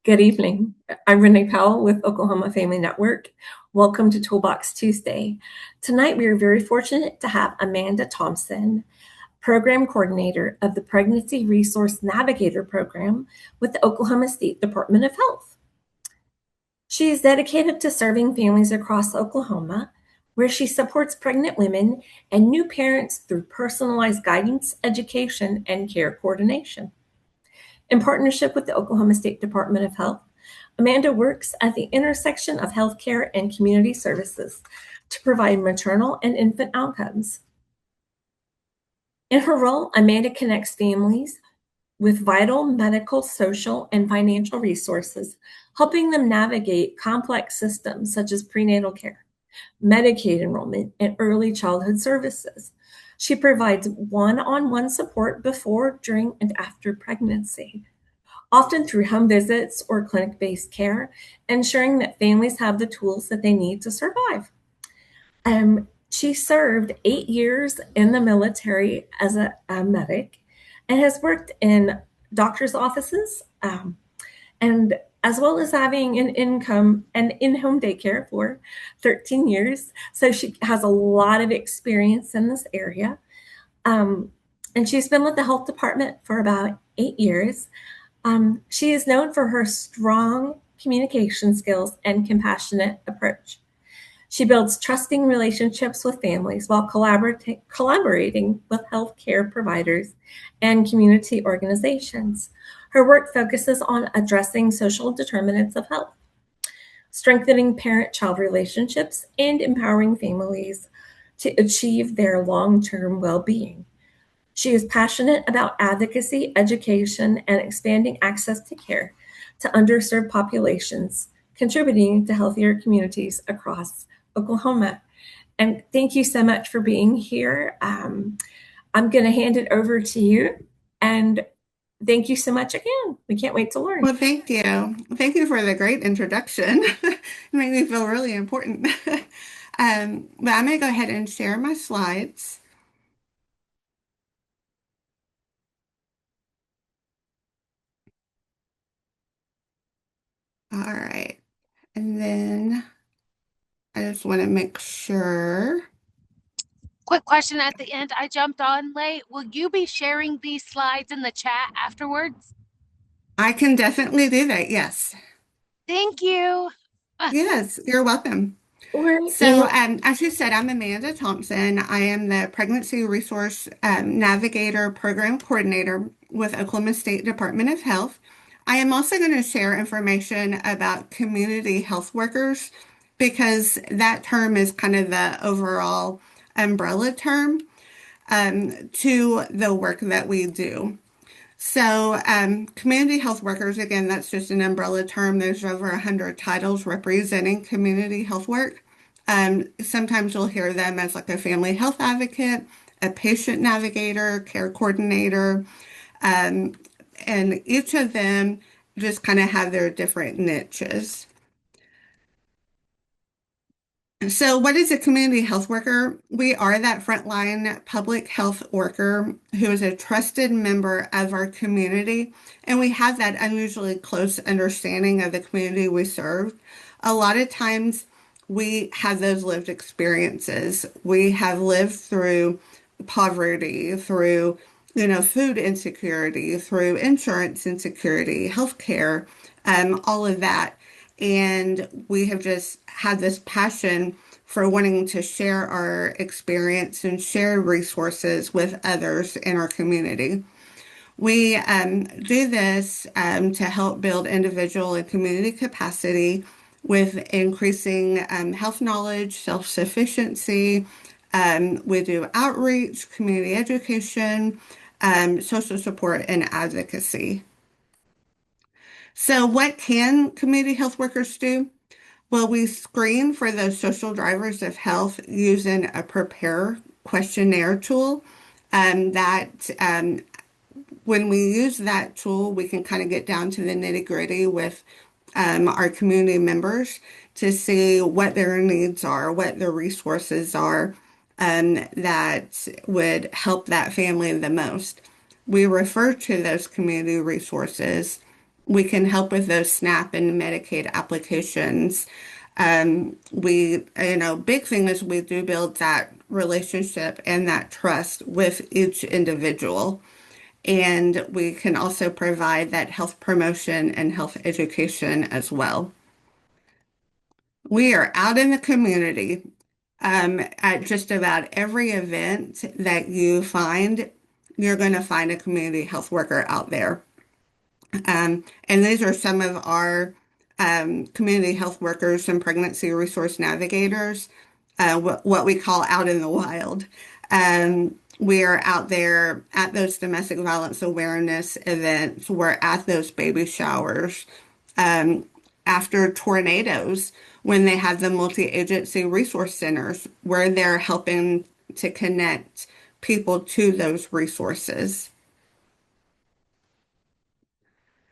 Good evening. I'm Renee Powell with Oklahoma Family Network. Welcome to Toolbox Tuesday. Tonight, we are very fortunate to have Amanda Thompson, Program Coordinator of the Pregnancy Resource Navigator Program with the Oklahoma State Department of Health. She is dedicated to serving families across Oklahoma, where she supports pregnant women and new parents through personalized guidance, education, and care coordination. In partnership with the Oklahoma State Department of Health, Amanda works at the intersection of healthcare and community services to provide maternal and infant outcomes. In her role, Amanda connects families with vital medical, social, and financial resources, helping them navigate complex systems such as prenatal care, Medicaid enrollment, and early childhood services. She provides one-on-one support before, during, and after pregnancy, often through home visits or clinic-based care, ensuring that families have the tools that they need to survive. She served 8 years in the military as a medic and has worked in doctor's offices, and as well as having an income and in-home daycare for 13 years. So she has a lot of experience in this area. And she's been with the health department for about 8 years. She is known for her strong communication skills and compassionate approach. She builds trusting relationships with families while collaborating with healthcare providers and community organizations. Her work focuses on addressing social determinants of health, strengthening parent-child relationships, and empowering families to achieve their long-term well-being. She is passionate about advocacy, education, and expanding access to care to underserved populations, contributing to healthier communities across Oklahoma. And thank you so much for being here. I'm going to hand it over to you. And thank you so much again. We can't wait to learn. Well, thank you. Thank you for the great introduction. It made me feel really important. But I'm going to go ahead and share my slides. All right. And then I just want to make sure. Quick question at the end. I jumped on late. Will you be sharing these slides in the chat afterwards? I can definitely do that. Yes. Thank you. Yes, you're welcome. As you said, I'm Amanda Thompson. I am the Pregnancy Resource Navigator Program Coordinator with Oklahoma State Department of Health. I am also going to share information about community health workers because that term is kind of the overall umbrella term to the work that we do. So, community health workers, again, that's just an umbrella term. There's over 100 titles representing community health work. Sometimes you'll hear them as like a family health advocate, a patient navigator, care coordinator, and each of them just kind of have their different niches. So, what is a community health worker? We are that frontline public health worker who is a trusted member of our community, and we have that unusually close understanding of the community we serve. A lot of times, we have those lived experiences. We have lived through poverty, through food insecurity, through insurance insecurity, healthcare, all of that. And we have just had this passion for wanting to share our experience and share resources with others in our community. We do this to help build individual and community capacity with increasing health knowledge, self-sufficiency. We do outreach, community education, social support, and advocacy. So what can community health workers do? Well, we screen for those social drivers of health using a prepare questionnaire tool. When we use that tool, we can kind of get down to the nitty-gritty with our community members to see what their needs are, what their resources are that would help that family the most. We refer to those community resources We can help with those SNAP and Medicaid applications. Big thing is we do build that relationship and that trust with each individual. And we can also provide that health promotion and health education as well. We are out in the community at just about every event that you find, you're going to find a community health worker out there. And these are some of our community health workers and pregnancy resource navigators, what we call out in the wild. We are out there at those domestic violence awareness events. We're at those baby showers, after tornadoes, when they have the multi-agency resource centers, where they're helping to connect people to those resources.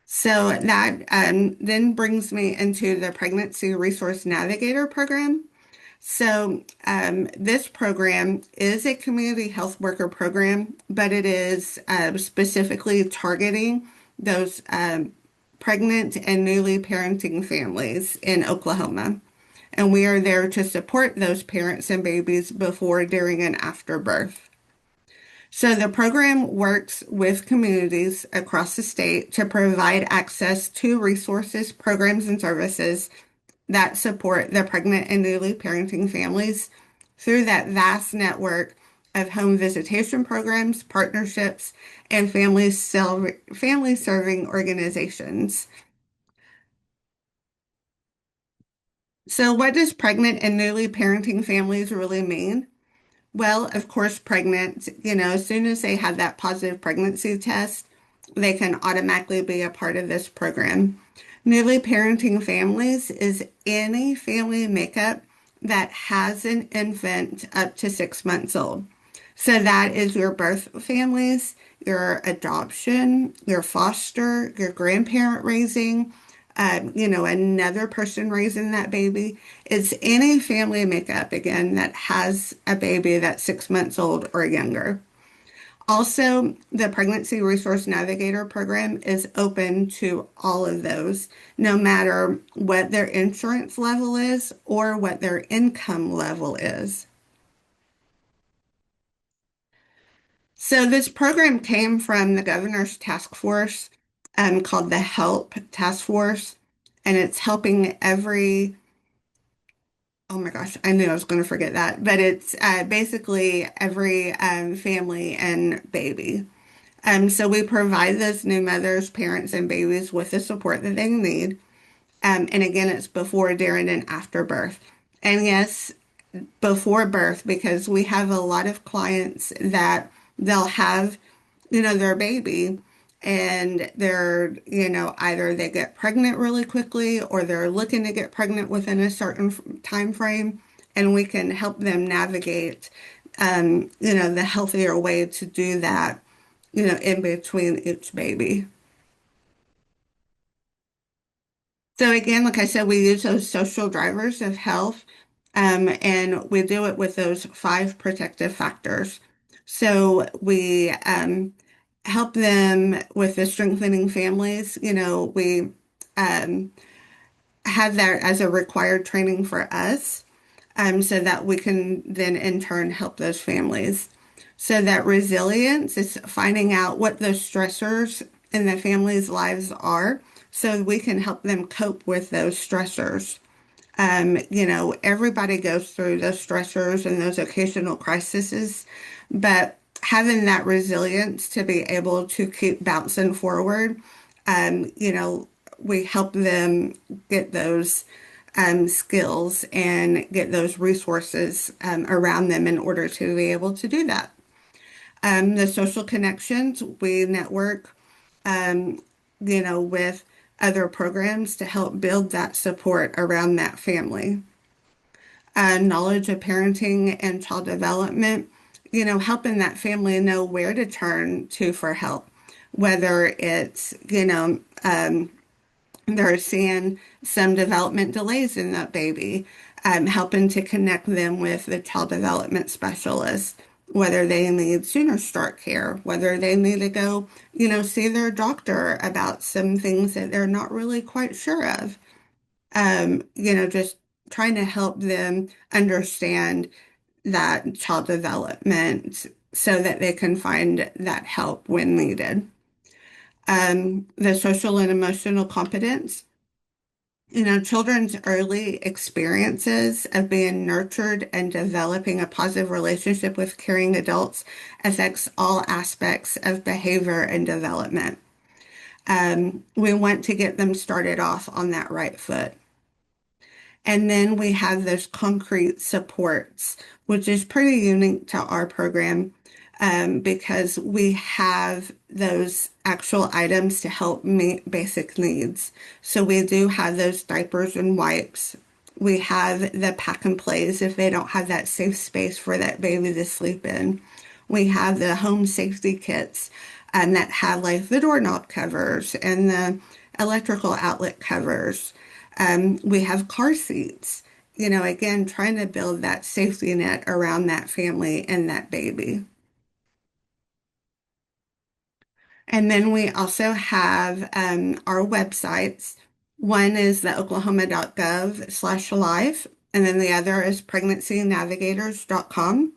So that then brings me into the Pregnancy Resource Navigator program. So this program is a community health worker program, but it is specifically targeting those pregnant and newly parenting families in Oklahoma. And we are there to support those parents and babies before, during, and after birth. So the program works with communities across the state to provide access to resources, programs, and services that support the pregnant and newly parenting families through that vast network of home visitation programs, partnerships, and family serving organizations. So what does pregnant and newly parenting families really mean? Well, of course, pregnant, as soon as they have that positive pregnancy test, they can automatically be a part of this program. Newly parenting families is any family makeup that has an infant up to 6 months old. So that is your birth families, your adoption, your foster, your grandparent raising, another person raising that baby. It's any family makeup, again, that has a baby that's 6 months old or younger. Also, the Pregnancy Resource Navigator program is open to all of those, no matter what their insurance level is or what their income level is. So this program came from the governor's task force called the HELP Task Force, and it's helping oh my gosh, I knew I was going to forget that, but it's basically every family and baby. So we provide those new mothers, parents, and babies with the support that they need. And again, it's before, during, and after birth. And yes, before birth, because we have a lot of clients that they'll have, their baby and they're, either they get pregnant really quickly or they're looking to get pregnant within a certain time frame, and we can help them navigate, the healthier way to do that, in between each baby. So again, like I said, we use those social drivers of health, and we do it with those 5 protective factors. So we help them with the strengthening families. We um, have that as a required training for us, so that we can then in turn help those families. So that resilience is finding out what those stressors in the family's lives are so we can help them cope with those stressors. Everybody goes through those stressors and those occasional crises, but having that resilience to be able to keep bouncing forward, um, you know, we help them get those skills and get those resources around them in order to be able to do that. The social connections, we network, um, with other programs to help build that support around that family. Knowledge of parenting and child development, helping that family know where to turn to for help, whether it's, they're seeing some development delays in that baby, helping to connect them with the child development specialist, whether they need sooner start care, whether they need to go, see their doctor about some things that they're not really quite sure of. Just trying to help them understand that child development so that they can find that help when needed. The social and emotional competence. Children's early experiences of being nurtured and developing a positive relationship with caring adults affects all aspects of behavior and development. We want to get them started off on that right foot. And then we have those concrete supports, which is pretty unique to our program because we have those actual items to help meet basic needs. So we do have those diapers and wipes. We have the pack and plays if they don't have that safe space for that baby to sleep in. We have the home safety kits that have like the doorknob covers and the electrical outlet covers. We have car seats, again, trying to build that safety net around that family and that baby. And then we also have our websites. One is the oklahoma.gov/live, and then the other is pregnancynavigators.com.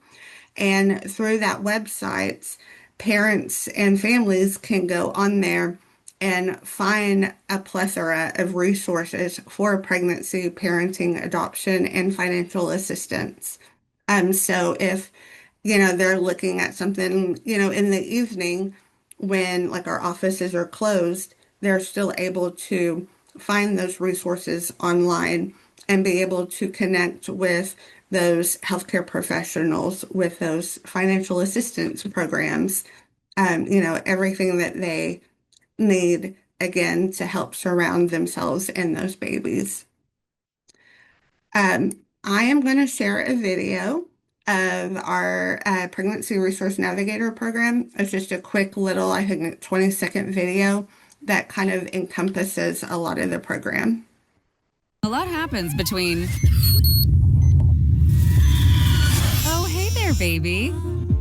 And through that website, parents and families can go on there and find a plethora of resources for pregnancy, parenting, adoption, and financial assistance. So if, they're looking at something, in the evening when like our offices are closed, they're still able to find those resources online and be able to connect with those healthcare professionals with those financial assistance programs, everything that they need, again, to help surround themselves and those babies. I am going to share a video of our Pregnancy Resource Navigator program. It's just a quick little, I think, 20-second video that kind of encompasses a lot of the program. A lot happens between... Oh, hey there, baby.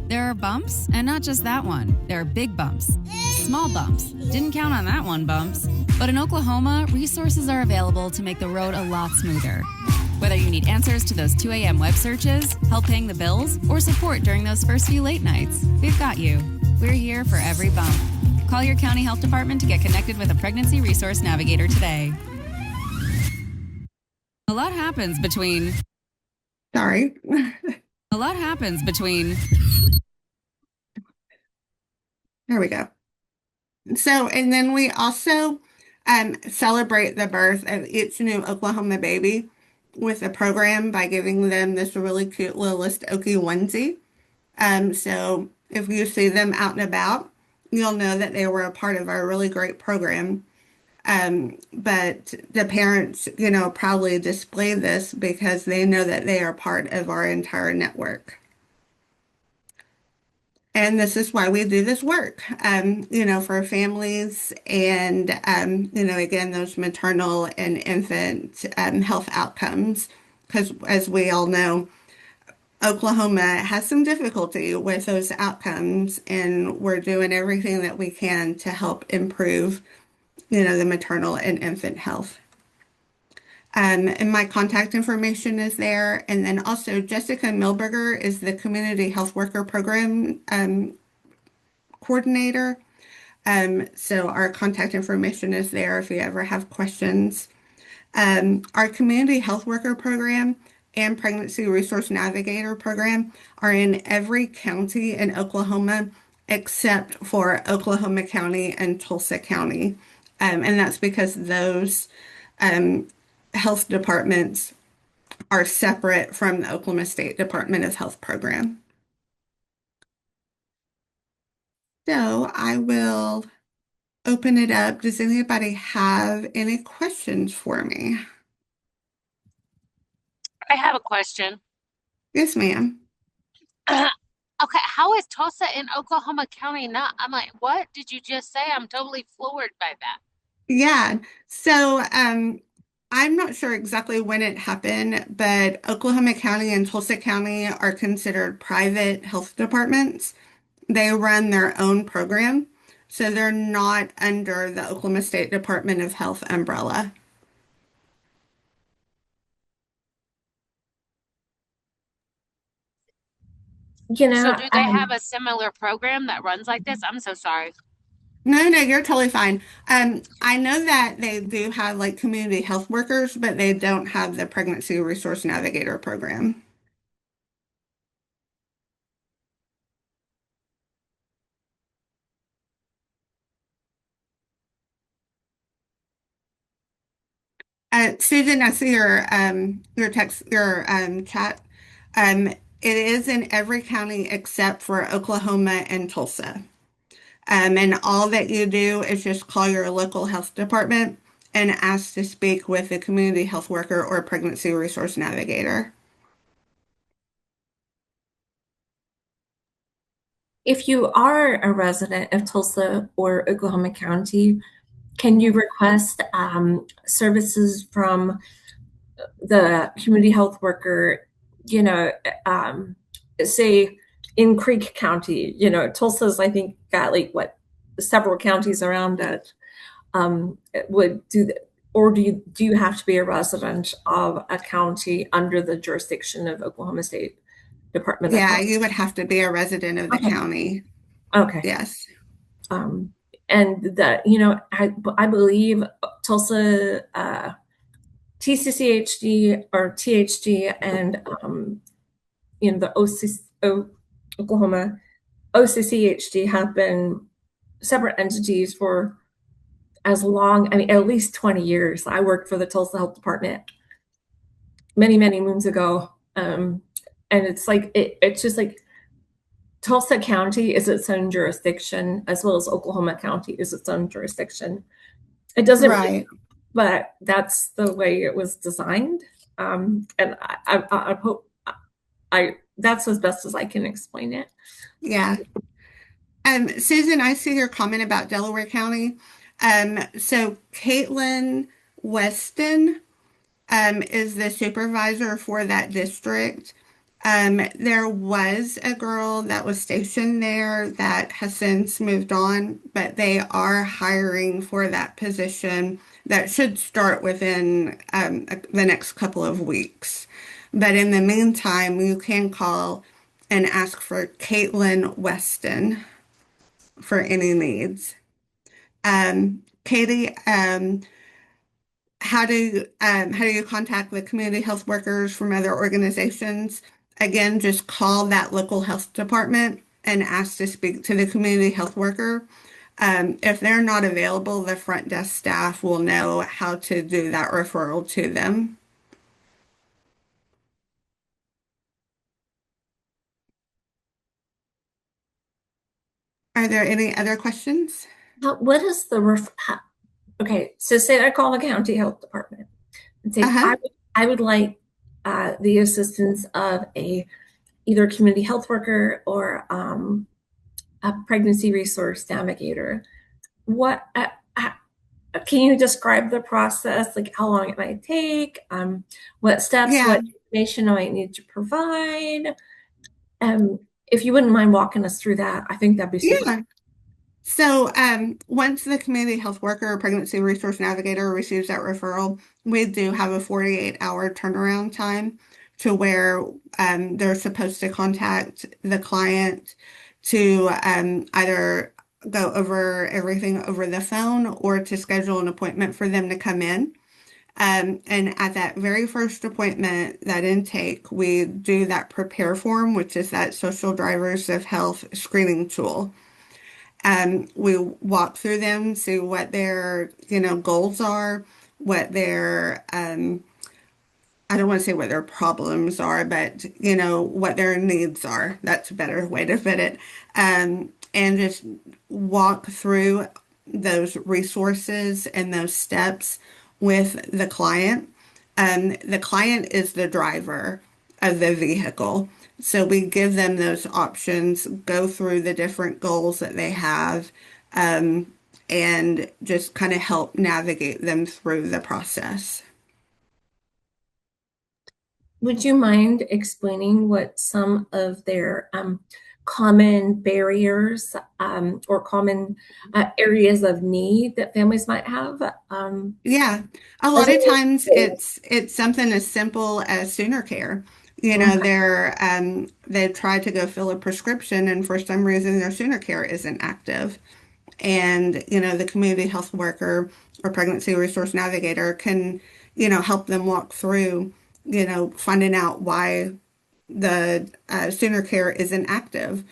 There are bumps, and not just that one. There are big bumps, small bumps. Didn't count on that one, bumps. But in Oklahoma, resources are available to make the road a lot smoother. Whether you need answers to those 2 a.m. web searches, help paying the bills, or support during those first few late nights, we've got you. We're here for every bump. Call your county health department to get connected with a Pregnancy Resource Navigator today. A lot happens between... Sorry. A lot happens between... There we go. So, and then we also celebrate the birth of each new Oklahoma baby with a program by giving them this really cute littlest Okie onesie. So if you see them out and about, you'll know that they were a part of our really great program. But the parents, proudly display this because they know that they are part of our entire network. And this is why we do this work, for families and, again, those maternal and infant health outcomes. Because as we all know, Oklahoma has some difficulty with those outcomes, and we're doing everything that we can to help improve, the maternal and infant health. And my contact information is there. And then also Jessica Milberger is the Community Health Worker Program Coordinator. So our contact information is there if you ever have questions. Our Community Health Worker Program and Pregnancy Resource Navigator Program are in every county in Oklahoma except for Oklahoma County and Tulsa County. And that's because those health departments are separate from the Oklahoma State Department of Health program. So I will open it up. Does anybody have any questions for me? I have a question. Yes, ma'am. Okay, how is Tulsa in Oklahoma County not? I'm like, what did you just say? I'm totally floored by that. Yeah. So I'm not sure exactly when it happened, but Oklahoma County and Tulsa County are considered private health departments. They run their own program, so they're not under the Oklahoma State Department of Health umbrella. You So know, do they have a similar program that runs like this? I'm so sorry. No, no, you're totally fine. I know that they do have like community health workers, but they don't have the Pregnancy Resource Navigator program. Susan, I see your text your chat. It is in every county except for Oklahoma and Tulsa. And all that you do is just call your local health department and ask to speak with a community health worker or pregnancy resource navigator. if you are a resident of Tulsa or Oklahoma County, can you request services from the community health worker, you know, um, say in Creek County, Tulsa's, I think, got like what, several counties around it, would do that? Or do you have to be a resident of a county under the jurisdiction of Oklahoma State Department of Yeah, Health? you would have to be a resident of the Okay. county. Okay. Yes. Um, and that, I believe Tulsa, TCCHD or THD and the Oklahoma OCCHD have been separate entities for as long, I mean, at least 20 years. I worked for the Tulsa Health Department many, many moons ago. And it's like, it's just like Tulsa County is its own jurisdiction, as well as Oklahoma County is its own jurisdiction. It doesn't, Right. but that's the way it was designed. And I hope that's as best as I can explain it. Yeah. Susan, I see your comment about Delaware County. So Caitlin Weston is the supervisor for that district. There was a girl that was stationed there that has since moved on, but they are hiring for that position that should start within the next couple of weeks. But in the meantime, you can call and ask for Caitlin Weston for any needs. Katie, how do you contact the community health workers from other organizations? Again, just call that local health department and ask to speak to the community health worker. If they're not available, the front desk staff will know how to do that referral to them. Are there any other questions? What is okay, so say I call the county health department and say Uh-huh. I would like the assistance of either community health worker or a pregnancy resource navigator. What can you describe the process? Like how long it might take? What steps? Yeah. What information I might need to provide? If you wouldn't mind walking us through that, I think that'd be super. Yeah. So, once the community health worker or pregnancy resource navigator receives that referral, we do have a 48-hour turnaround time to where they're supposed to contact the client to either go over everything over the phone or to schedule an appointment for them to come in. And at that very first appointment, that intake, we do that prepare form, which is that social drivers of health screening tool. We walk through them, see what their, goals are, what their, I don't want to say what their problems are, but, what their needs are. That's a better way to put it. And just walk through those resources and those steps with the client. The client is the driver of the vehicle. So we give them those options, go through the different goals that they have, and just kind of help navigate them through the process. Would you mind explaining what some of their common barriers or common areas of need that families might have? Yeah, a As lot of a times whole? it's something as simple as sooner care. You know, Mhm. they've tried to go fill a prescription, and for some reason their sooner care isn't active. And the community health worker or pregnancy resource navigator can help them walk through finding out why the sooner care isn't active.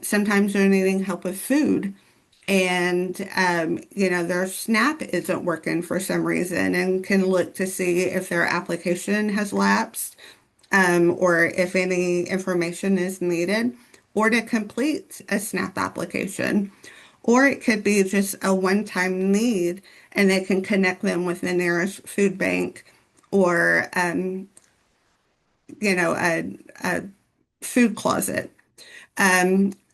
Sometimes they're needing help with food, and their SNAP isn't working for some reason, and can look to see if their application has lapsed, or if any information is needed, or to complete a SNAP application. Or it could be just a one-time need, and they can connect them with the nearest food bank, or a food closet.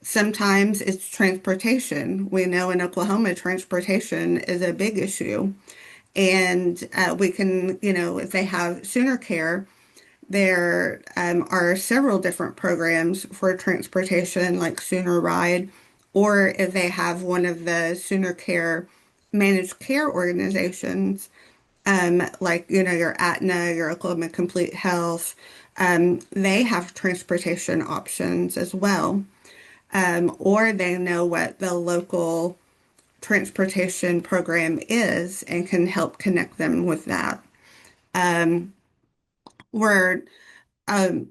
Sometimes it's transportation. We know in Oklahoma, transportation is a big issue. And we can, if they have Sooner Care, there are several different programs for transportation, like Sooner Ride, or if they have one of the Sooner Care managed care organizations, like, your Aetna, your Oklahoma Complete Health, they have transportation options as well. Or they know what the local transportation program is and can help connect them with that. Where um,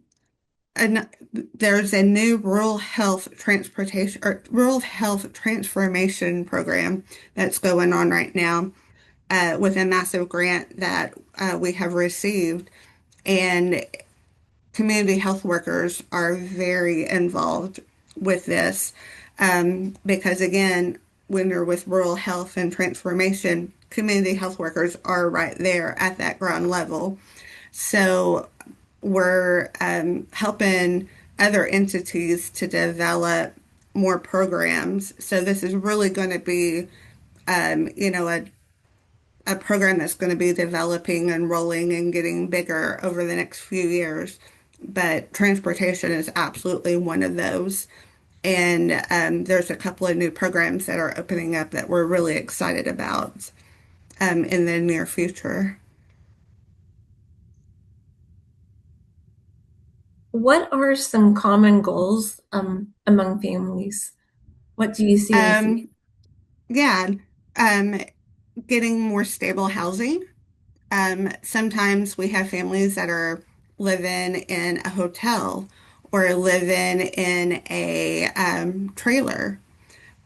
and there's a new rural health transformation program that's going on right now, with a massive grant that we have received, and community health workers are very involved with this, because again, when you're with rural health and transformation, community health workers are right there at that ground level. So we're helping other entities to develop more programs. So this is really going to be, a program that's going to be developing and rolling and getting bigger over the next few years. But transportation is absolutely one of those. And there's a couple of new programs that are opening up that we're really excited about, in the near future. What are some common goals among families? What do you see in the future? Um, yeah, um, getting more stable housing. Sometimes we have families that are living in a hotel or living in a trailer,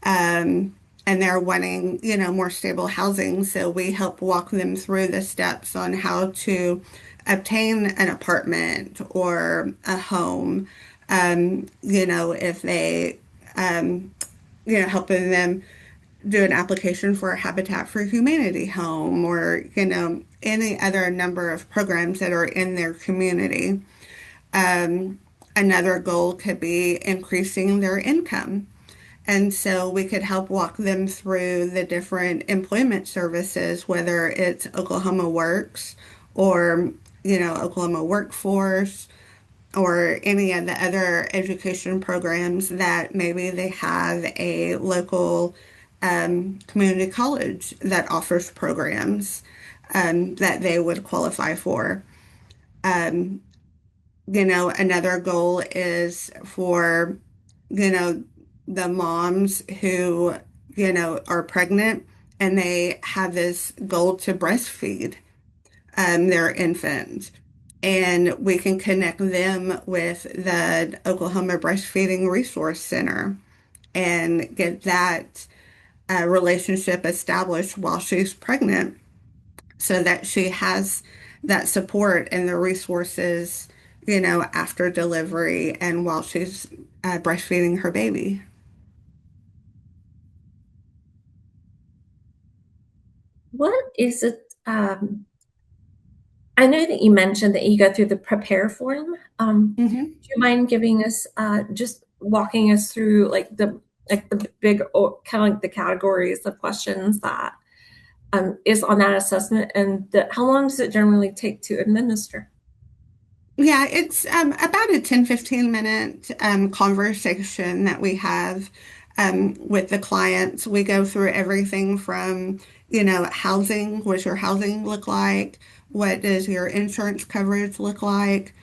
and they're wanting, more stable housing. So we help walk them through the steps on how to obtain an apartment or a home. If they, helping them do an application for a Habitat for Humanity home, or, any other number of programs that are in their community. Another goal could be increasing their income. And so we could help walk them through the different employment services, whether it's Oklahoma Works, or, Oklahoma Workforce, or any of the other education programs that maybe they have a local community college that offers programs that they would qualify for. Um, Another goal is for, you know, the moms who, are pregnant, and they have this goal to breastfeed their infant. And we can connect them with the Oklahoma Breastfeeding Resource Center and get that relationship established while she's pregnant, so that she has that support and the resources, after delivery and while she's breastfeeding her baby. What is it? I know that you mentioned that you go through the prepare form. Hmm. Do you mind giving us just walking us through like the big kind of like the categories of questions that is on that assessment, and how long does it generally take to administer? Yeah, it's about a 10-15 minute conversation that we have with the clients. We go through everything from, housing. What's your housing look like? What does your insurance coverage look like?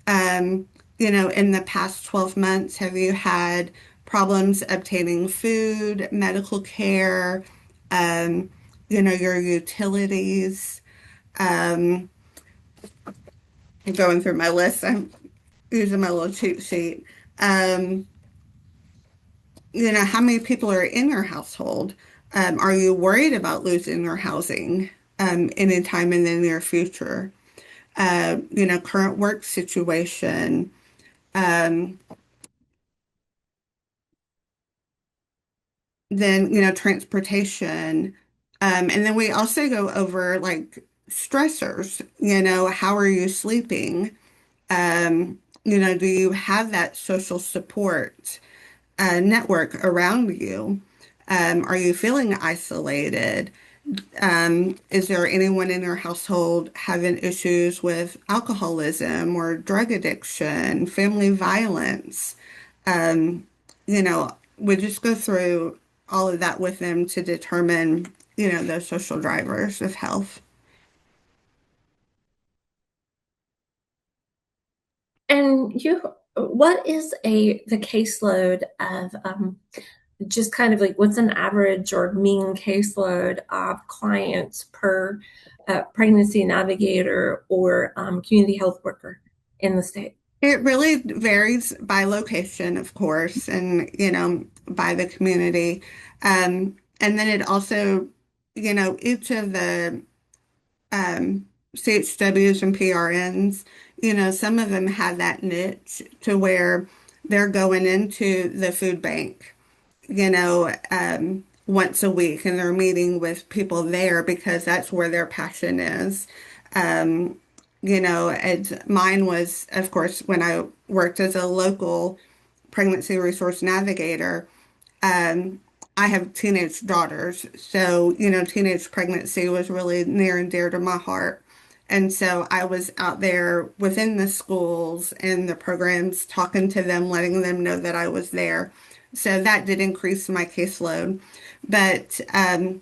Um, in the past 12 months, have you had problems obtaining food, medical care, um, your utilities? Um, Going through my list. I'm using my little cheat sheet. Um, how many people are in your household? Are you worried about losing your housing anytime in the near future? Current work situation. Um, then, transportation. And then we also go over like stressors. How are you sleeping? Do you have that social support network around you? Are you feeling isolated? Is there anyone in your household having issues with alcoholism or drug addiction, family violence? We just go through all of that with them to determine, those social drivers of health. And what is the caseload of just kind of like what's an average or mean caseload of clients per pregnancy navigator or community health worker in the state? It really varies by location, of course, and, by the community. And then it also, each of the CHWs and PRNs, some of them have that niche to where they're going into the food bank, once a week and they're meeting with people there because that's where their passion is. Um, and mine was, of course, when I worked as a local pregnancy resource navigator. Um, I have teenage daughters, so teenage pregnancy was really near and dear to my heart. And so I was out there within the schools and the programs, talking to them, letting them know that I was there. So that did increase my caseload. But I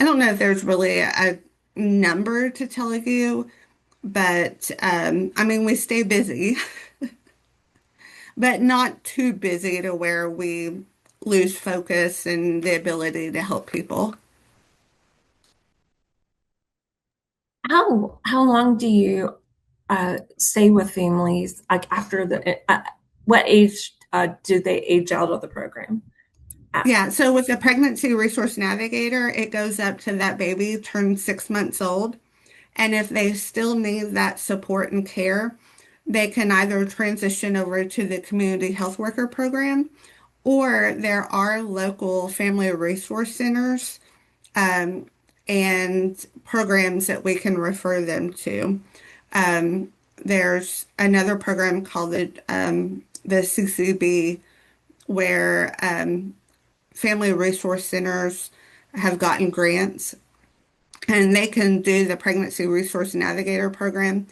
don't know if there's really a number to tell you, but I mean, we stay busy, but not too busy to where we lose focus and the ability to help people. How long do you stay with families like after the what age do they age out of the program at? Yeah, so with the pregnancy resource navigator, it goes up to that baby turns 6 months old. And if they still need that support and care, they can either transition over to the community health worker program, or there are local family resource centers um, and programs that we can refer them to. There's another program called the CCB where family resource centers have gotten grants and they can do the pregnancy resource navigator program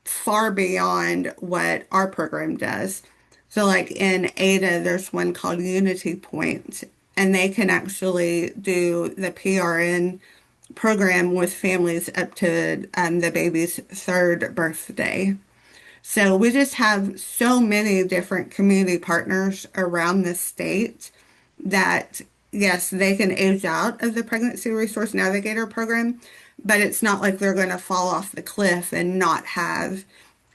far beyond what our program does. So, like in Ada, there's one called Unity Point, and they can actually do the PRN program with families up to the baby's third birthday. So we just have so many different community partners around the state that, yes, they can age out of the Pregnancy Resource Navigator program, but it's not like they're going to fall off the cliff and not have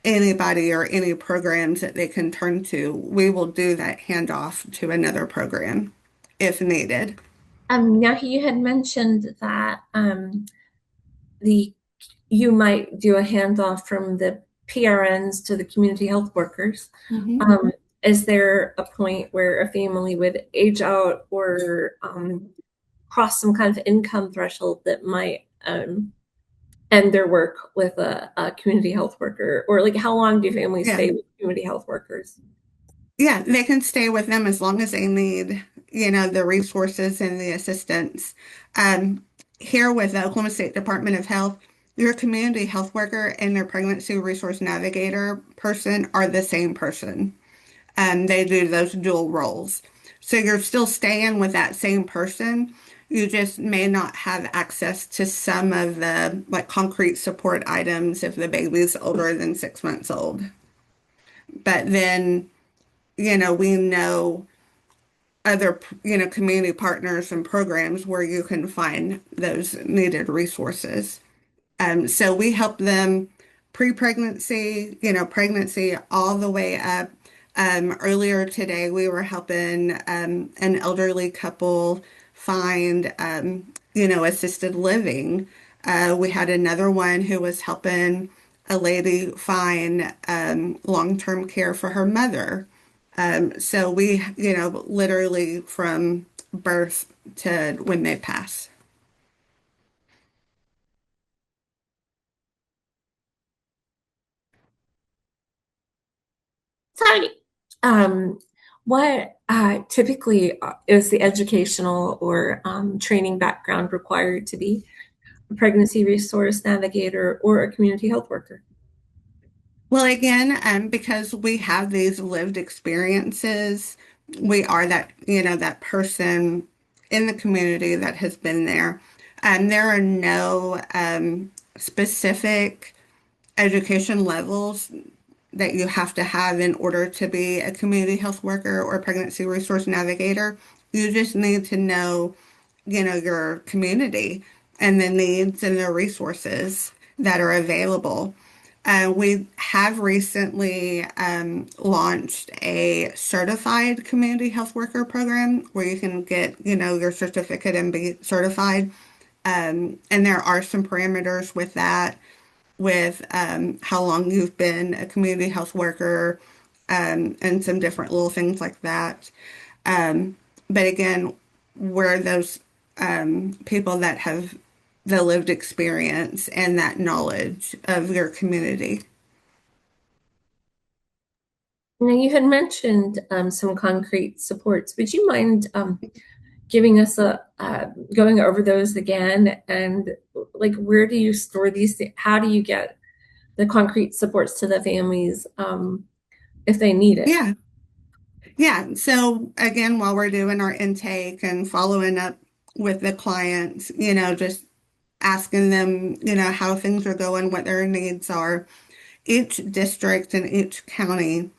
anybody or any programs that they can turn to. We will do that handoff to another program if needed. Now you had mentioned that the you might do a handoff from the PRNs to the community health workers. Mhm. Is there a point where a family would age out or cross some kind of income threshold that might end their work with a community health worker? Or like how long do families Yeah. stay with community health workers? Yeah, they can stay with them as long as they need, the resources and the assistance. Um, Here with the Oklahoma State Department of Health, your community health worker and your pregnancy resource navigator person are the same person. They do those dual roles. So you're still staying with that same person. You just may not have access to some of the like concrete support items if the baby's older than 6 months old. But then, we know other, community partners and programs where you can find those needed resources. So we help them pre-pregnancy, pregnancy all the way up. Earlier today, we were helping an elderly couple find, assisted living. We had another one who was helping a lady find long-term care for her mother. So we, literally from birth to when they pass. Sorry. Um, what typically is the educational or training background required to be a pregnancy resource navigator or a community health worker? Well, again, because we have these lived experiences, we are that, that person in the community that has been there. There are no specific education levels that you have to have in order to be a community health worker or pregnancy resource navigator. You just need to know, your community and the needs and the resources that are available. We have recently launched a certified community health worker program where you can get, your certificate and be certified. And there are some parameters with that, with how long you've been a community health worker, and some different little things like that. But again, we're those people that have the lived experience and that knowledge of your community. Now, you had mentioned some concrete supports. Would you mind giving us going over those again? And like, where do you store these? How do you get the concrete supports to the families if they need it? Yeah. Yeah. So again, while we're doing our intake and following up with the clients, just asking them, how things are going, what their needs are. Each district and each county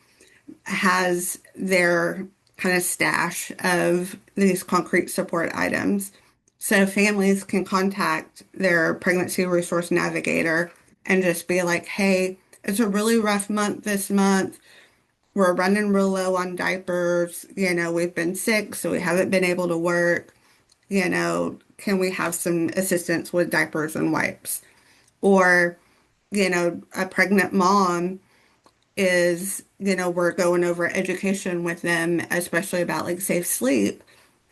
has their kind of stash of these concrete support items. So families can contact their pregnancy resource navigator and just be like, hey, it's a really rough month this month. We're running real low on diapers. We've been sick, so we haven't been able to work. Can we have some assistance with diapers and wipes? Or, a pregnant mom is, we're going over education with them, especially about like safe sleep.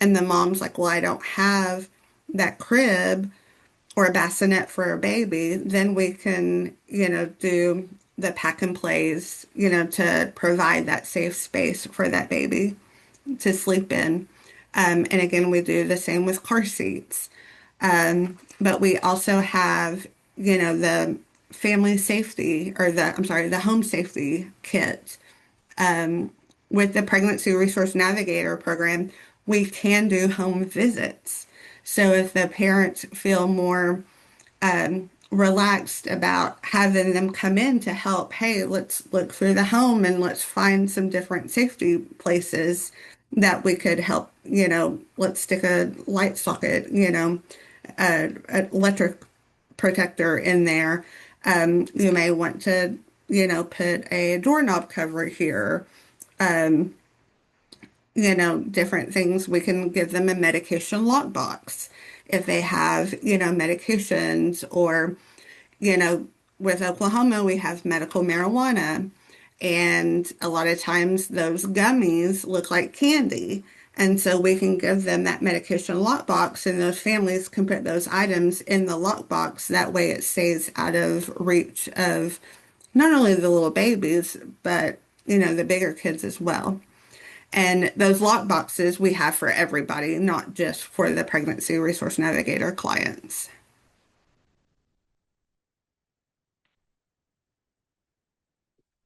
And the mom's like, well, I don't have that crib or a bassinet for a baby. Then we can, do the pack and plays, to provide that safe space for that baby to sleep in. And again, we do the same with car seats. But we also have, the family safety or the home safety kit. With the Pregnancy Resource Navigator program, we can do home visits. So if the parents feel more relaxed about having them come in to help, hey, let's look through the home and let's find some different safety places that we could help, let's stick a light socket, an electric protector in there. You may want to, put a doorknob cover here. Different things. We can give them a medication lockbox if they have, medications or, with Oklahoma, we have medical marijuana. And a lot of times those gummies look like candy. And so we can give them that medication lockbox, and those families can put those items in the lockbox. That way it stays out of reach of not only the little babies, but, the bigger kids as well. And those lock boxes we have for everybody, not just for the Pregnancy Resource Navigator clients.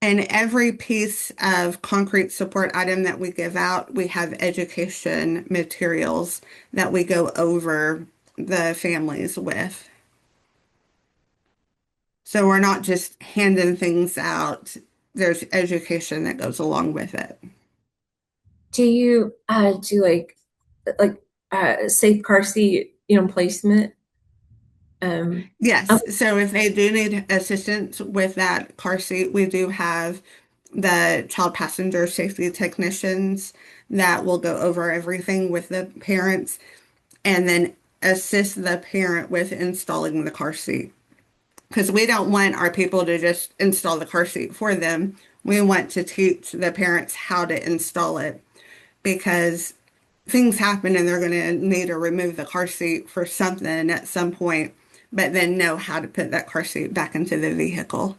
And every piece of concrete support item that we give out, we have education materials that we go over the families with. So we're not just handing things out. There's education that goes along with it. Do you do like safe car seat, placement? Um, Yes. So if they do need assistance with that car seat, we do have the child passenger safety technicians that will go over everything with the parents and then assist the parent with installing the car seat. Because we don't want our people to just install the car seat for them. We want to teach the parents how to install it because things happen and they're going to need to remove the car seat for something at some point, but then know how to put that car seat back into the vehicle.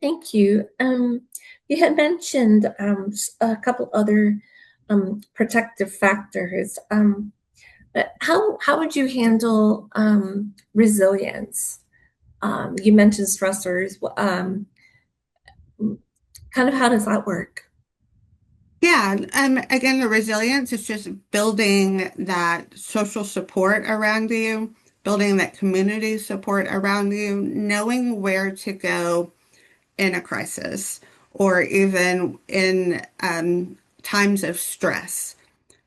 Thank you. You had mentioned a couple other protective factors. But how would you handle resilience? You mentioned stressors. Kind of how does that work? Yeah, again, the resilience is just building that social support around you, building that community support around you, knowing where to go in a crisis or even in times of stress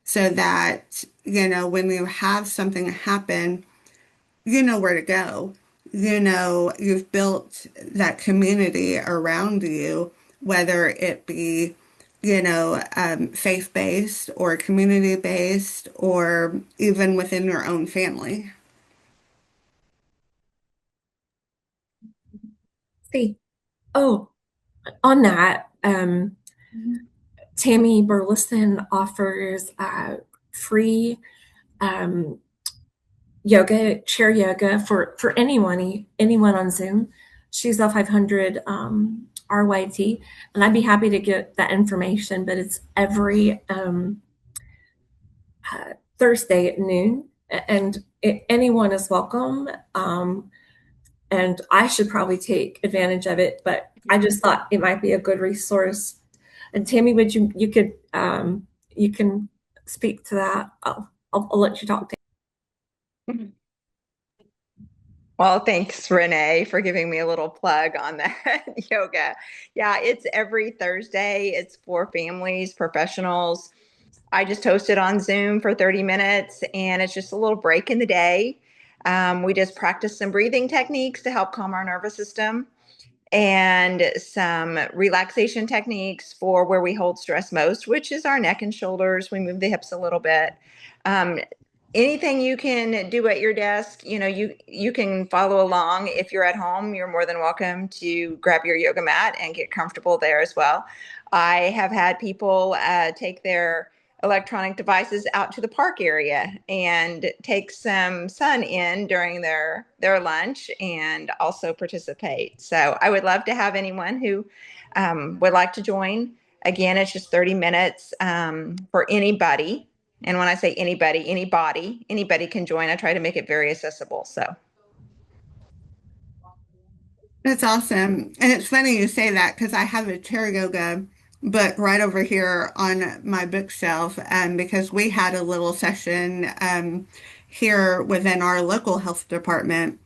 so that, when you have something happen, you know where to go. You've built that community around you, whether it be, faith-based or community-based or even within your own family. See, oh, on that, Tammy Burleson offers free um, chair yoga for anyone on Zoom. She's L500 RYT, and I'd be happy to get that information. But it's every Thursday at noon, and anyone is welcome. And I should probably take advantage of it, but I just thought it might be a good resource. And Tammy, would you can speak to that? I'll let you talk. Well, thanks, Renee, for giving me a little plug on that yoga. Yeah, it's every Thursday. It's for families, professionals. I just host it on Zoom for 30 minutes, and it's just a little break in the day. We just practice some breathing techniques to help calm our nervous system and some relaxation techniques for where we hold stress most, which is our neck and shoulders. We move the hips a little bit. Um, Anything you can do at your desk, you can follow along. If you're at home, you're more than welcome to grab your yoga mat and get comfortable there as well. I have had people take their electronic devices out to the park area and take some sun in during their lunch and also participate. So I would love to have anyone who would like to join. Again, it's just 30 minutes for anybody. And when I say anybody can join. I try to make it very accessible. So That's awesome. And it's funny you say that because I have a chair yoga book right over here on my bookshelf because we had a little session here within our local health department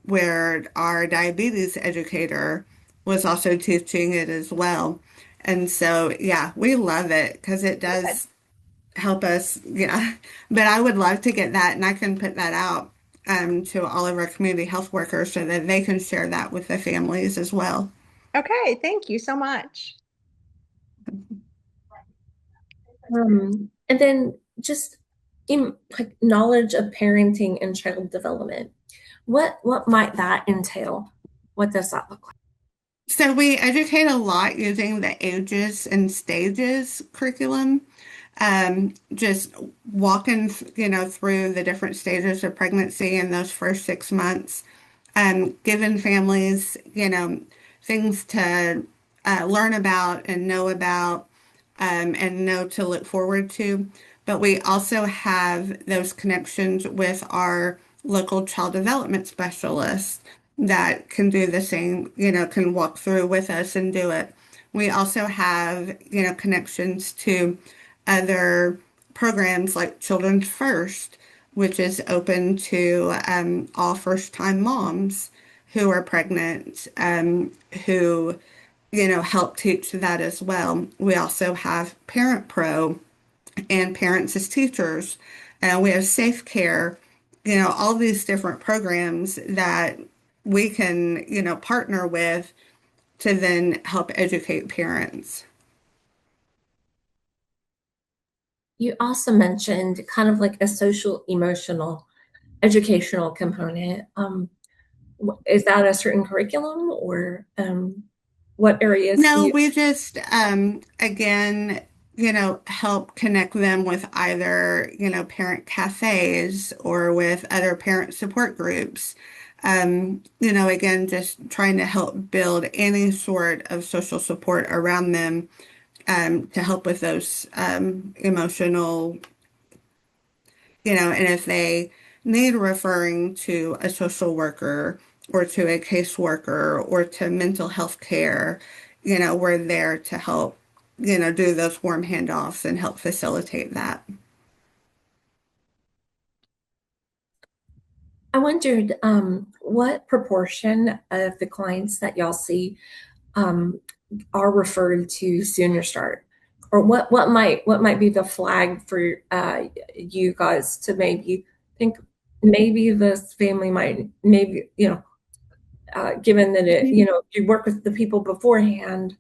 where our diabetes educator was also teaching it as well. And so, yeah, we love it because it does help us. Yeah. But I would love to get that and I can put that out to all of our community health workers so that they can share that with the families as well. okay, thank you so much. And then just in like knowledge of parenting and child development. What might that entail? What does that look like? So we educate a lot using the ages and stages curriculum. Just walking, through the different stages of pregnancy in those first 6 months, giving families, things to learn about and know to look forward to. But we also have those connections with our local child development specialists that can do the same, can walk through with us and do it. We also have, connections to other programs like Children's First, which is open to all first-time moms who are pregnant, who, help teach that as well. We also have Parent Pro and Parents as Teachers. We have Safe Care, all these different programs that we can, partner with to then help educate parents. You also mentioned kind of like a social, emotional, educational component. Is that a certain curriculum or what areas do No, you? we just, again, help connect them with either, parent cafes or with other parent support groups. Again, just trying to help build any sort of social support around them, to help with those, emotional, and if they need referring to a social worker or to a caseworker or to mental health care, we're there to help, do those warm handoffs and help facilitate that. I wondered what proportion of the clients that y'all see um, are referred to Sooner Start, or what might be the flag for you guys to maybe think maybe this family might maybe given that it you work with the people beforehand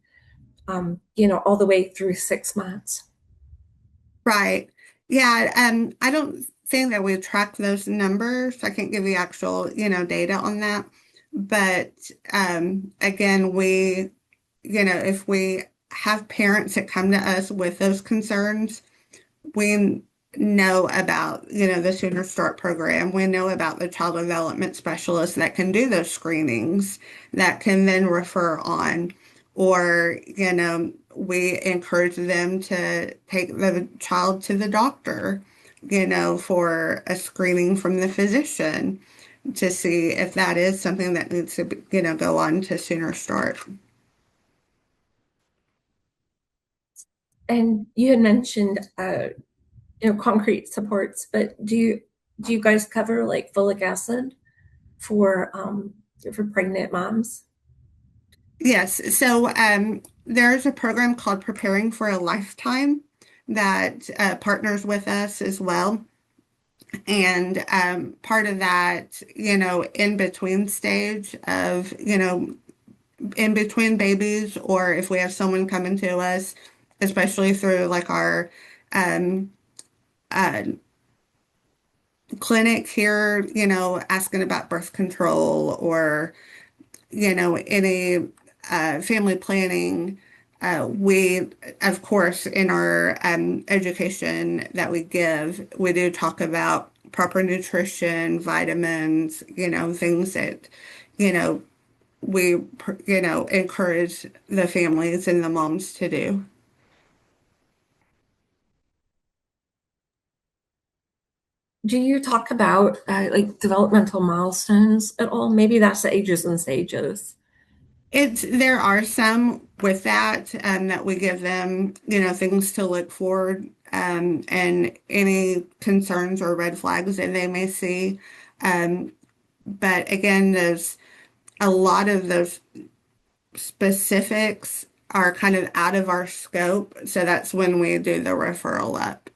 all the way through 6 months. Right. Yeah. I don't think that we track those numbers. I can't give you actual, data on that. But again, if we have parents that come to us with those concerns, we know about, the Sooner Start program. We know about the child development specialists that can do those screenings that can then refer on. Or, we encourage them to take the child to the doctor, for a screening from the physician to see if that is something that needs to, go on to Sooner Start. And you had mentioned concrete supports, but do you guys cover like folic acid for pregnant moms? Yes. So there's a program called Preparing for a Lifetime that partners with us as well. And part of that, in between stage of, in between babies, or if we have someone coming to us, especially through like our um, uh, clinic here, asking about birth control or any family planning. We, of course, in our education that we give, we do talk about proper nutrition, vitamins, things that, you know, we, encourage the families and the moms to do. Do you talk about like developmental milestones at all? Maybe that's the ages and stages. There are some with that, that we give them, things to look for, and any concerns or red flags that they may see. Um, but again, there's a lot of those specifics are kind of out of our scope. So that's when we do the referral up.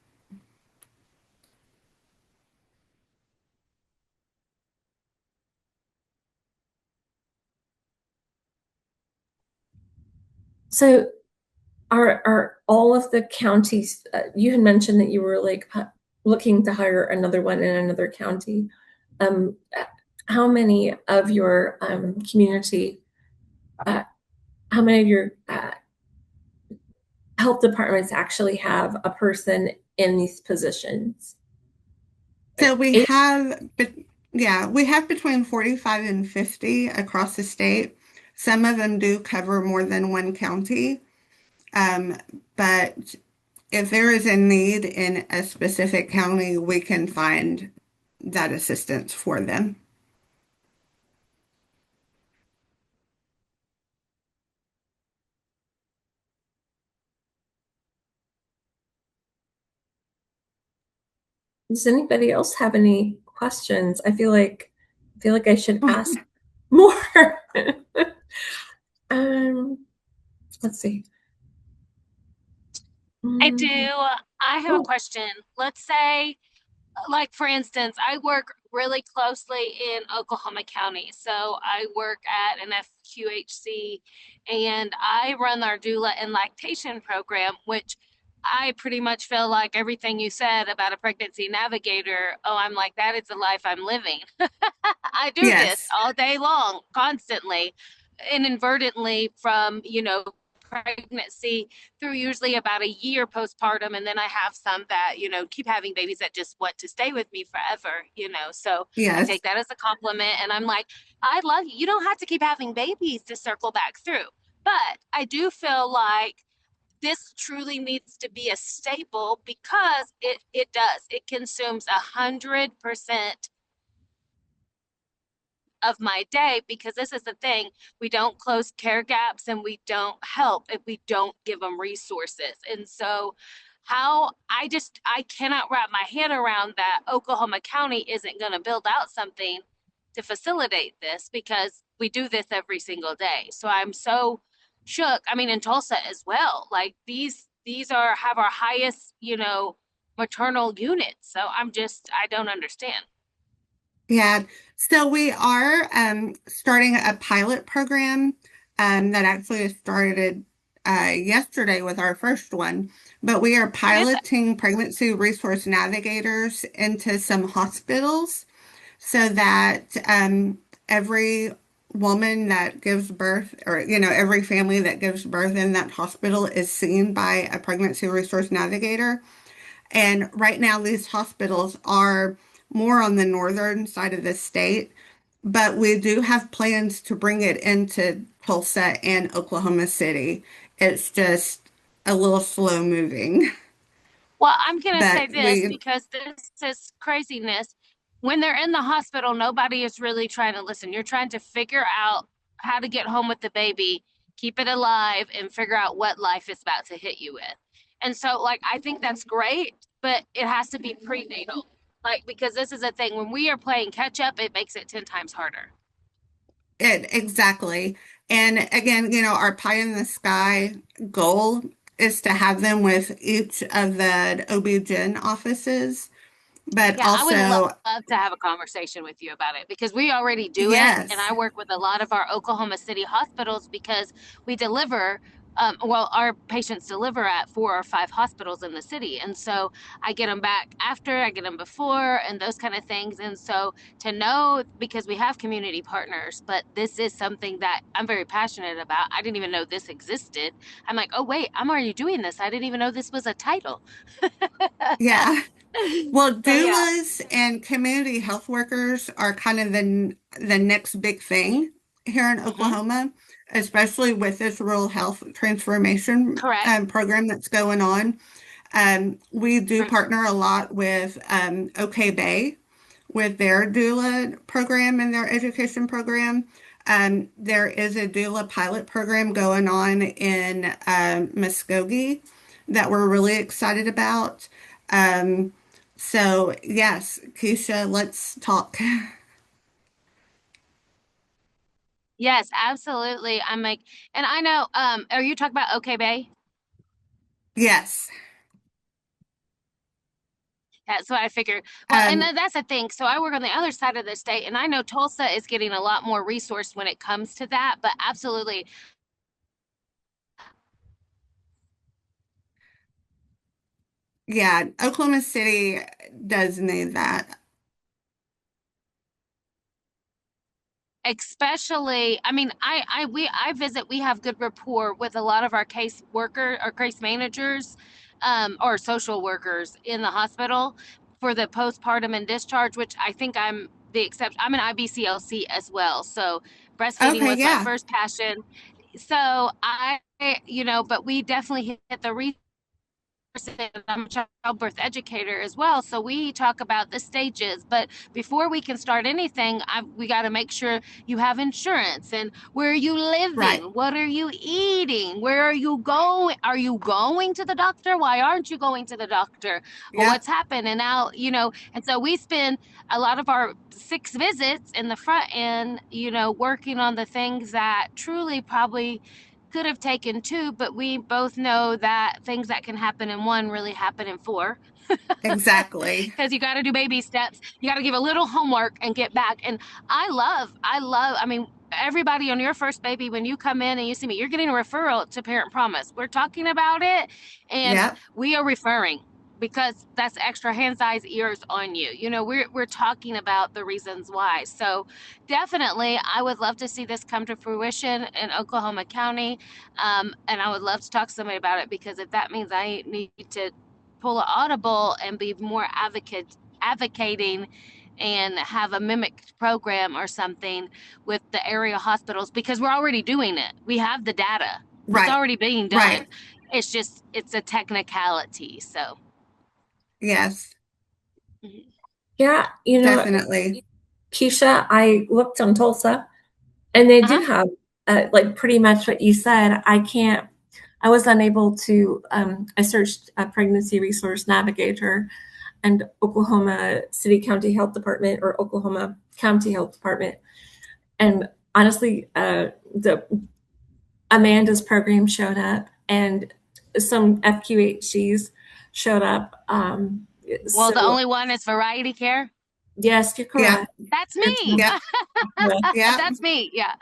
So are all of the counties, you had mentioned that you were like looking to hire another one in another county. Um, how many of your community, uh, how many of your health departments actually have a person in these positions? So Like eight? we have between 45 and 50 across the state. Some of them do cover more than one county. Um, but if there is a need in a specific county, we can find that assistance for them. Does anybody else have any questions? I feel like I should ask more. um, let's see. I do. Mm, I have a oh, question. Let's say, like for instance, I work really closely in Oklahoma County. So I work at an FQHC and I run our doula and lactation program, which I pretty much feel like everything you said about a pregnancy navigator. Oh, I'm like, that is the life I'm living. I do this Yes. all day long, constantly, inadvertently from, pregnancy through usually about a year postpartum. And then I have some that, keep having babies that just want to stay with me forever. So I Yes. take that as a compliment. And I'm like, I love you. You don't have to keep having babies to circle back through. But I do feel like this truly needs to be a staple because it does. It consumes 100% of my day because this is the thing, we don't close care gaps and we don't help if we don't give them resources. And so how I cannot wrap my head around that Oklahoma County isn't going to build out something to facilitate this because we do this every single day. So I'm so shook. I mean, in Tulsa as well, like these are have our highest, maternal units. So I don't understand. Yeah. So we are starting a pilot program that actually started yesterday with our first one. But we are What is it? piloting pregnancy resource navigators into some hospitals so that every woman that gives birth, or every family that gives birth in that hospital is seen by a pregnancy resource navigator. And right now, these hospitals are more on the northern side of the state, but we do have plans to bring it into Tulsa and Oklahoma City. It's just a little slow moving, Well, I'm going to say but this because this is craziness. When they're in the hospital, nobody is really trying to listen. You're trying to figure out how to get home with the baby, keep it alive, and figure out what life is about to hit you with. And so, like, I think that's great, but it has to be prenatal. Like, because this is a thing, when we are playing catch up, it makes it 10 times harder. exactly. And again, our pie in the sky goal is to have them with each of the OB-GYN offices, but Yeah, I would also, love to have a conversation with you about it because we already do it. And yes. I work with a lot of our Oklahoma City hospitals because we deliver, our patients deliver at 4 or 5 hospitals in the city. And so I get them back after, I get them before, and those kind of things. And so to know, because we have community partners, but this is something that I'm very passionate about. I didn't even know this existed. I'm like, oh, wait, I'm already doing this. I didn't even know this was a title. Yeah. Well, So, yeah. doulas and community health workers are kind of the next big thing here in Hmm. Oklahoma, especially with this rural health transformation Correct. program that's going on. We do partner a lot with OK Bay with their doula program and their education program. There is a doula pilot program going on in Muskogee that we're really excited about. Um, so yes, Keisha, let's talk. Yes, absolutely. I'm like, and I know, are you talking about OK Bay? Yes. That's what I figured. Well, and Um, that's the thing. So I work on the other side of the state, and I know Tulsa is getting a lot more resource when it comes to that, but absolutely. yeah, Oklahoma City does need that. Especially, I mean, I visit, we have good rapport with a lot of our case worker or case managers, or social workers in the hospital for the postpartum and discharge, which I think I'm the exception. I'm an IBCLC as well. So breastfeeding Okay, was my yeah. first passion. So but we definitely hit the I'm a childbirth educator as well, so we talk about the stages. But before we can start anything, we got to make sure you have insurance, and where are you living? Right. What are you eating? Where are you going? Are you going to the doctor? Why aren't you going to the doctor? Well, Yep. what's happened? And now, and so we spend a lot of our 6 visits in the front end, working on the things that truly probably could have taken 2, but we both know that things that can happen in 1 really happen in 4. Exactly. Because you got to do baby steps. You got to give a little homework and get back. And I mean, everybody on your first baby, when you come in and you see me, you're getting a referral to Parent Promise. We're talking about it, and Yep. we are referring because that's extra hand size ears on you. We're talking about the reasons why. So definitely, I would love to see this come to fruition in Oklahoma County, and I would love to talk to somebody about it, because if that means I need to pull an audible and be more advocating and have a mimicked program or something with the area hospitals, because we're already doing it. We have the data. It's Right. already being done. Right. It's a technicality. So, Yes, Yeah, definitely. Keisha, I looked on Tulsa and they do uh-huh. have like pretty much what you said. I was unable to, I searched a pregnancy resource navigator and Oklahoma City County Health Department or Oklahoma County Health Department. And honestly, the Amanda's program showed up and some FQHCs showed up. Well, the So only one is Variety Care. yes, you're Yep. correct. That's It's me. Yep. That's me. Yeah.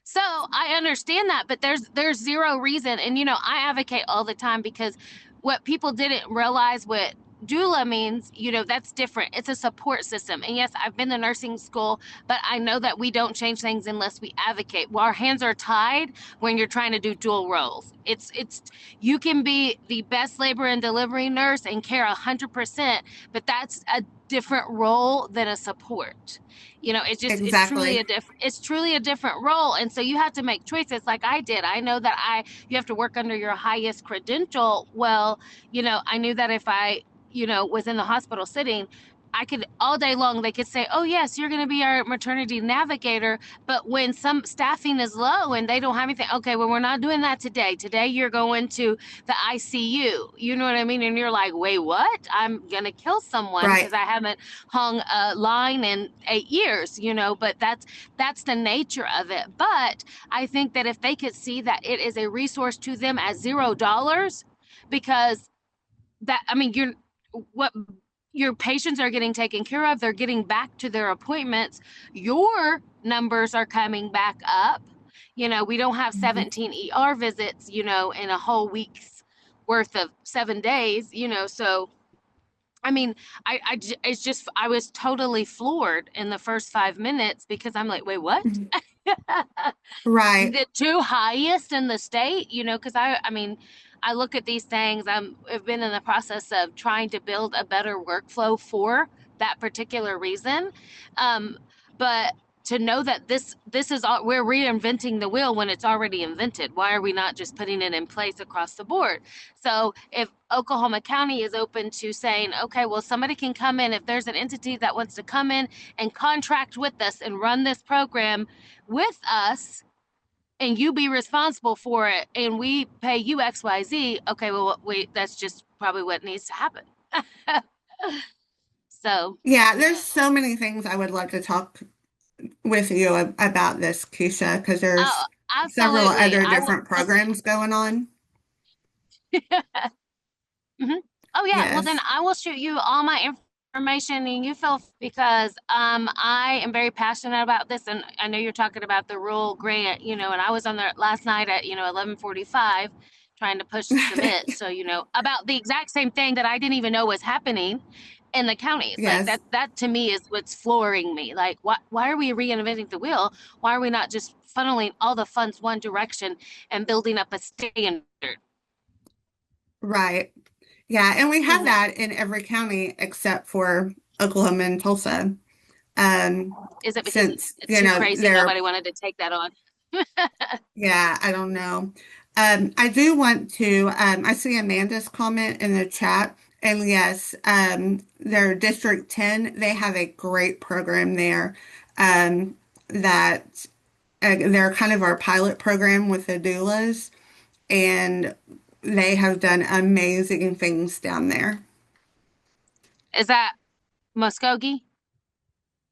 So I understand that, but there's zero reason. And I advocate all the time, because what people didn't realize, what doula means, that's different. It's a support system. And yes, I've been to nursing school, but I know that we don't change things unless we advocate. Well, our hands are tied when you're trying to do dual roles. It's you can be the best labor and delivery nurse and care 100%, but that's a different role than a support. Exactly. It's truly a different role. And so you have to make choices, like I did. I know that you have to work under your highest credential. Well, I knew that if I was in the hospital sitting, I could all day long, they could say, oh yes, you're going to be our maternity navigator. But when some staffing is low and they don't have anything, okay, well, we're not doing that today. Today you're going to the ICU. You know what I mean? And you're like, wait, what? I'm going to kill someone Right. because I haven't hung a line in 8 years, but that's the nature of it. But I think that if they could see that it is a resource to them at $0, because what your patients are getting taken care of, they're getting back to their appointments, your numbers are coming back up. We don't have Mhm. 17 ER visits, in a whole week's worth of 7 days, so it's just, I was totally floored in the first 5 minutes, because I'm like, wait, what? Right. The 2 highest in the state, because I look at these things. I've been in the process of trying to build a better workflow for that particular reason. But to know that this is all, we're reinventing the wheel when it's already invented. Why are we not just putting it in place across the board? So if Oklahoma County is open to saying, okay, well, somebody can come in, if there's an entity that wants to come in and contract with us and run this program with us, and you be responsible for it, and we pay you XYZ, okay, well, wait, that's just probably what needs to happen. So, Yeah, yeah. there's so many things I would love to talk with you about this, Keisha, because Oh, there's several absolutely. other I will. different programs going on. Mhm. Oh yeah, well then Yes. I will shoot you all my information, and you feel, because I am very passionate about this, and I know you're talking about the rural grant, and I was on there last night at 11:45 trying to push submit, so about the exact same thing that I didn't even know was happening in the counties. Like Yes. that to me is what's flooring me. Like, why are we reinventing the wheel? Why are we not just funneling all the funds one direction and building up a standard? Right. Yeah, and we have Mhm. that in every county except for Oklahoma and Tulsa. Is it because Since, it's too crazy they're, nobody wanted to take that on? yeah, I don't know. I do want to, I see Amanda's comment in the chat. And yes, their District 10, they have a great program there that they're kind of our pilot program with the doulas. And they have done amazing things down there. Is that Muskogee?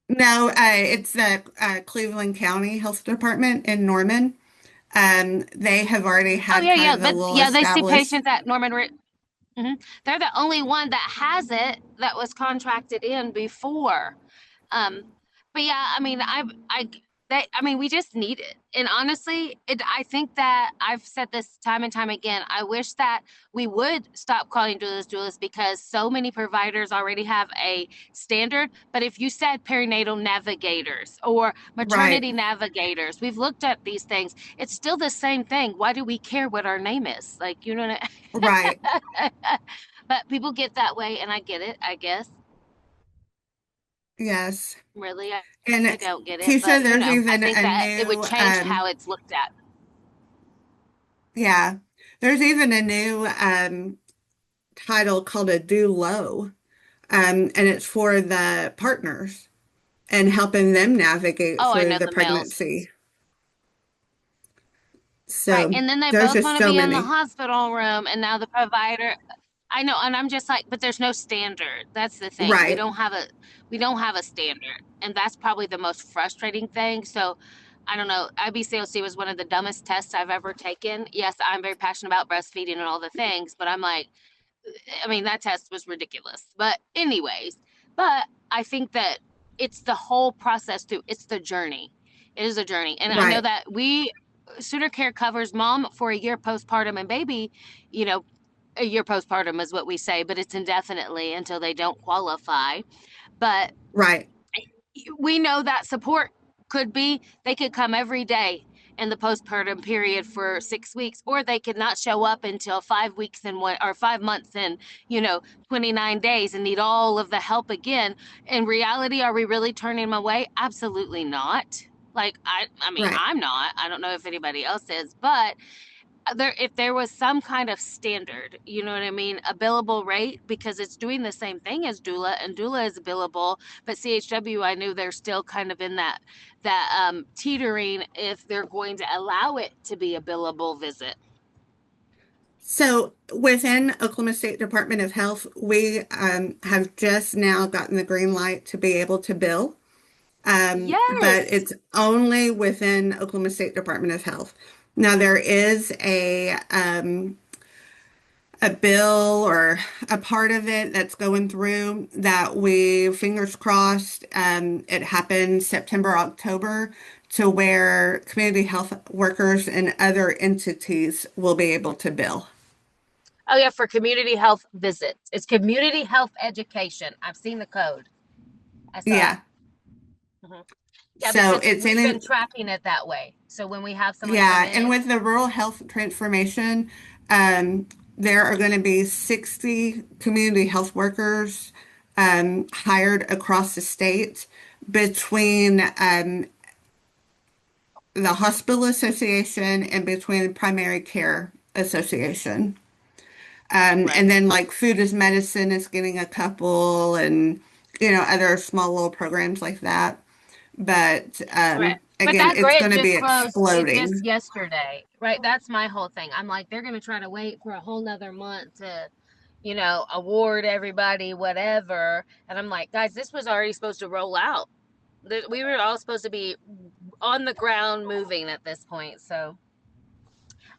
No, it's the Cleveland County Health Department in Norman. They have already Oh had yeah, kind yeah, of the but little yeah, they see established. patients at Norman. They're the only one that has it that was contracted in before. Um, but yeah, I mean, I mean, we just need it. And honestly, I think that I've said this time and time again. I wish that we would stop calling doulas because so many providers already have a standard. But if you said perinatal navigators or Right, maternity navigators, we've looked at these things. It's still the same thing. Why do we care what our name is? Like, you know what right. But people get that way, and I get it, I guess. Yes. Really, And I don't get it. Keisha, But, there's I even think a that it would new, change how it's looked at. yeah, there's even a new title called a do low. And it's for the partners and helping them navigate Oh, I through know the the males. pregnancy. Right. So And then they there's both just want to so be in the many. hospital room, and now the provider, I know, and I'm just like, but there's no standard. That's the thing. Right, We don't have a standard. And that's probably the most frustrating thing. So I don't know. IBCLC was one of the dumbest tests I've ever taken. Yes, I'm very passionate about breastfeeding and all the things, but I'm like, I mean, that test was ridiculous. But anyways, but I think that it's the whole process too. It's the journey. It is a journey. And I know right. that Sooner Care covers mom for a year postpartum and baby, you know, a year postpartum is what we say, but it's indefinitely until they don't qualify. But Right, we know that support could be they could come every day in the postpartum period for 6 weeks, or they could not show up until 5 weeks and one or 5 months and 29 days and need all of the help again. In reality, are we really turning them away? Absolutely not. Like I mean, right. I'm not. I don't know if anybody else is, but if there was some kind of standard, you know what I mean, a billable rate, because it's doing the same thing as doula, and doula is billable, but CHW, I knew they're still kind of in that teetering if they're going to allow it to be a billable visit. So within Oklahoma State Department of Health, we have just now gotten the green light to be able to bill. But Yes. it's only within Oklahoma State Department of Health. Now there is a bill or a part of it that's going through that we fingers crossed it happens September, October to where community health workers and other entities will be able to bill. Oh yeah, for community health visits. It's community health education. I've seen the code. I saw it. Yeah. Mhm. Yeah, So because it's we've been in tracking it that way. So when we have someone come Yeah, and in, with the rural health transformation, um, there are going to be 60 community health workers hired across the state between the hospital association and between primary care association. right, And then like food is medicine is getting a couple and other small little programs like that. But right. But again, that it's grant going to be just closed it just exploding. yesterday, right? That's my whole thing. I'm like, they're gonna try to wait for a whole nother month to, award everybody whatever. And I'm like, guys, this was already supposed to roll out. We were all supposed to be on the ground moving at this point. So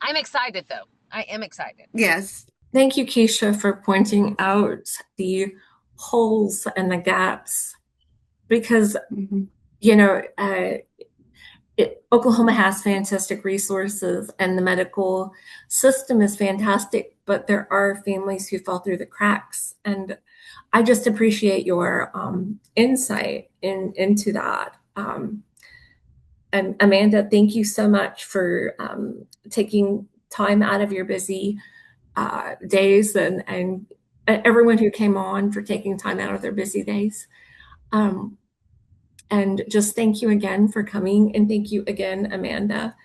I'm excited though. I am excited. Yes. Thank you, Keisha, for pointing out the holes and the gaps because, Mhm. Oklahoma has fantastic resources and the medical system is fantastic, but there are families who fall through the cracks. And I just appreciate your insight into that. And Amanda, thank you so much for taking time out of your busy days and everyone who came on for taking time out of their busy days. And just thank you again for coming. And thank you again, Amanda.